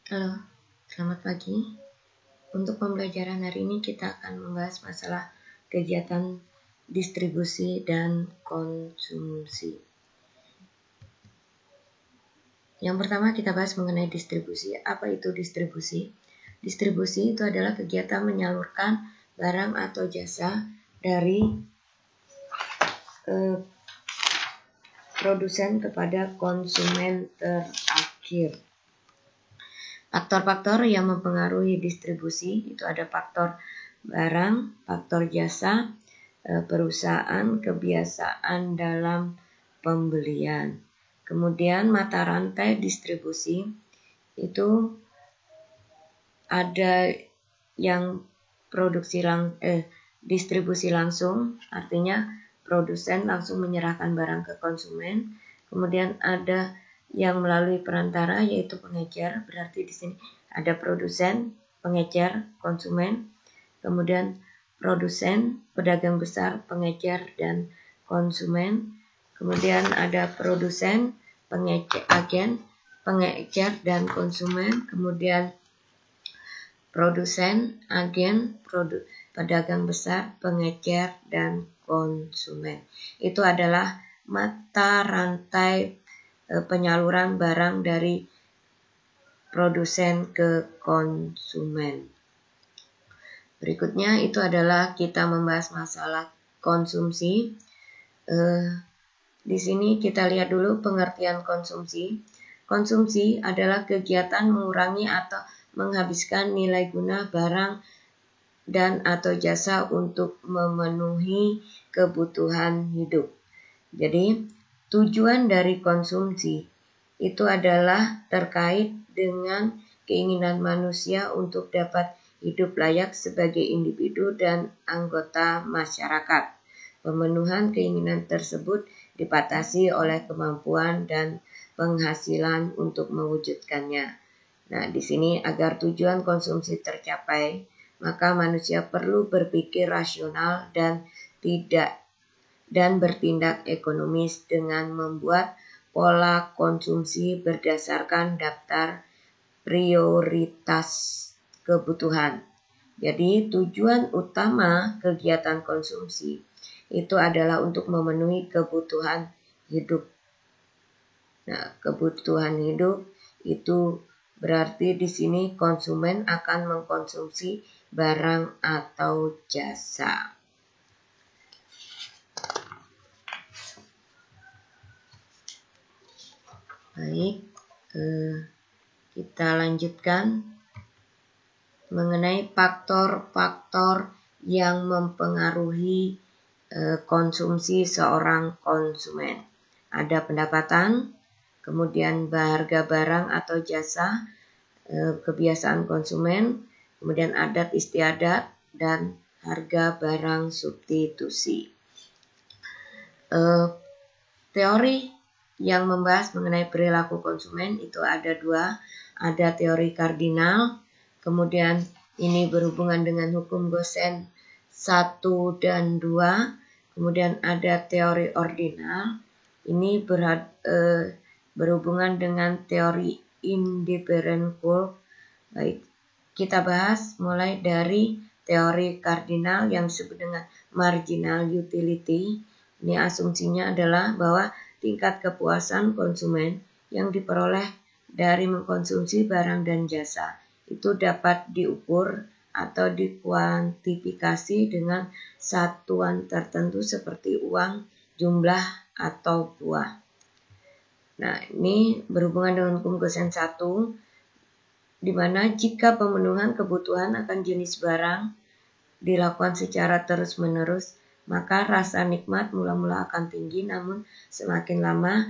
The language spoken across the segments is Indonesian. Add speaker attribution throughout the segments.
Speaker 1: Halo, selamat pagi. Untuk pembelajaran hari ini kita akan membahas masalah kegiatan distribusi dan konsumsi. Yang pertama kita bahas mengenai distribusi. Apa itu distribusi? Distribusi itu adalah kegiatan menyalurkan barang atau jasa dari produsen kepada konsumen terakhir. Faktor-faktor yang mempengaruhi distribusi itu ada faktor barang, faktor jasa, perusahaan, kebiasaan dalam pembelian. Kemudian mata rantai distribusi itu ada yang distribusi langsung, artinya produsen langsung menyerahkan barang ke konsumen. Kemudian ada yang melalui perantara yaitu pengecer, berarti di sini ada produsen, pengecer, konsumen. Kemudian produsen, pedagang besar, pengecer dan konsumen. Kemudian ada produsen, pengecer, agen, pengecer dan konsumen. Kemudian produsen, agen, pedagang besar, pengecer dan konsumen. Itu adalah mata rantai penyaluran barang dari produsen ke konsumen. Berikutnya itu adalah kita membahas masalah konsumsi. Di sini kita lihat dulu pengertian konsumsi. Konsumsi adalah kegiatan mengurangi atau menghabiskan nilai guna barang dan atau jasa untuk memenuhi kebutuhan hidup. Jadi, tujuan dari konsumsi itu adalah terkait dengan keinginan manusia untuk dapat hidup layak sebagai individu dan anggota masyarakat. Pemenuhan keinginan tersebut dibatasi oleh kemampuan dan penghasilan untuk mewujudkannya. Nah, di sini agar tujuan konsumsi tercapai, maka manusia perlu berpikir rasional dan bertindak ekonomis dengan membuat pola konsumsi berdasarkan daftar prioritas kebutuhan. Jadi tujuan utama kegiatan konsumsi itu adalah untuk memenuhi kebutuhan hidup. Nah, kebutuhan hidup itu berarti di sini konsumen akan mengkonsumsi barang atau jasa. Baik, kita lanjutkan mengenai faktor-faktor yang mempengaruhi konsumsi seorang konsumen. Ada pendapatan, kemudian harga barang atau jasa, kebiasaan konsumen, kemudian adat istiadat, dan harga barang substitusi. Teori yang membahas mengenai perilaku konsumen itu ada dua, ada teori kardinal, kemudian ini berhubungan dengan hukum Gosen 1 dan 2, kemudian ada teori ordinal, ini berhubungan dengan teori indifferent curve. Baik, kita bahas mulai dari teori kardinal yang disebut dengan marginal utility. Ini asumsinya adalah bahwa tingkat kepuasan konsumen yang diperoleh dari mengkonsumsi barang dan jasa itu dapat diukur atau dikuantifikasi dengan satuan tertentu seperti uang, jumlah, atau buah. Nah, ini berhubungan dengan hukum Gosen 1, di mana jika pemenuhan kebutuhan akan jenis barang dilakukan secara terus-menerus, maka rasa nikmat mula-mula akan tinggi, namun semakin lama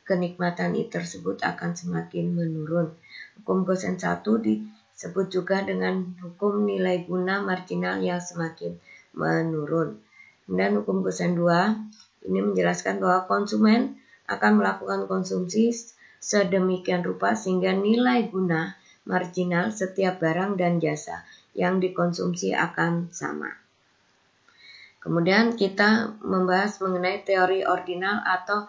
Speaker 1: kenikmatan tersebut akan semakin menurun. Hukum Gosen 1 disebut juga dengan hukum nilai guna marginal yang semakin menurun. Dan hukum Gosen 2 ini menjelaskan bahwa konsumen akan melakukan konsumsi sedemikian rupa sehingga nilai guna marginal setiap barang dan jasa yang dikonsumsi akan sama. Kemudian kita membahas mengenai teori ordinal atau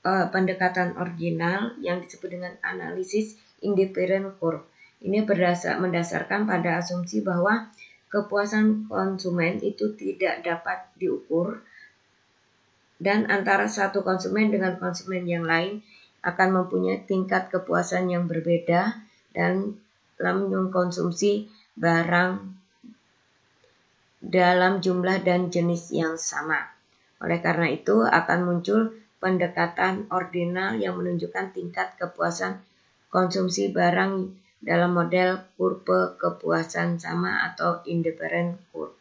Speaker 1: pendekatan ordinal yang disebut dengan analisis independent curve. Ini mendasarkan pada asumsi bahwa kepuasan konsumen itu tidak dapat diukur dan antara satu konsumen dengan konsumen yang lain akan mempunyai tingkat kepuasan yang berbeda dan dalam mengkonsumsi barang dalam jumlah dan jenis yang sama. Oleh karena itu akan muncul pendekatan ordinal yang menunjukkan tingkat kepuasan konsumsi barang dalam model kurva kepuasan sama atau independent curve.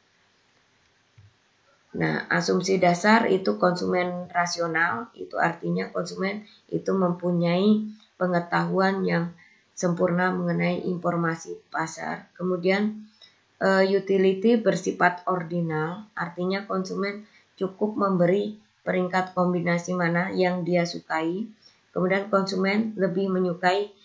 Speaker 1: Nah, asumsi dasar itu konsumen rasional, itu artinya konsumen itu mempunyai pengetahuan yang sempurna mengenai informasi pasar. Kemudian utility bersifat ordinal, artinya konsumen cukup memberi peringkat kombinasi mana yang dia sukai. Kemudian konsumen lebih menyukai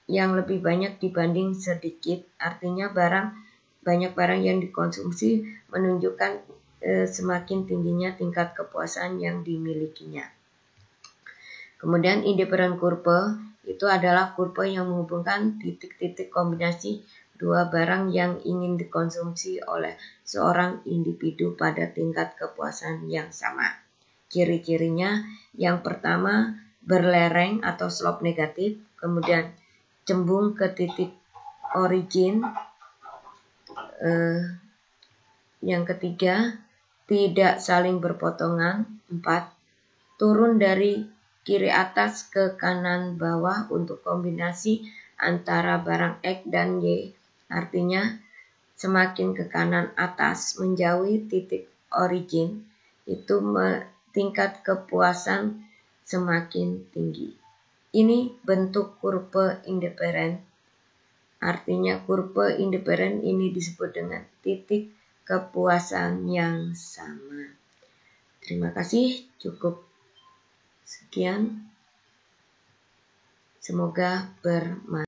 Speaker 1: yang lebih banyak dibanding sedikit, artinya banyak barang yang dikonsumsi menunjukkan semakin tingginya tingkat kepuasan yang dimilikinya. Kemudian independent kurva itu adalah kurva yang menghubungkan titik-titik kombinasi dua barang yang ingin dikonsumsi oleh seorang individu pada tingkat kepuasan yang sama. Ciri-cirinya yang pertama berlereng atau slope negatif, kemudian cembung ke titik origin. Yang ketiga, tidak saling berpotongan. 4. Turun dari kiri atas ke kanan bawah untuk kombinasi antara barang X dan Y. Artinya semakin ke kanan atas menjauhi titik origin, itu tingkat kepuasan semakin tinggi. Ini bentuk kurva independen. Artinya kurva independen ini disebut dengan titik kepuasan yang sama. Terima kasih, cukup sekian. Semoga bermanfaat.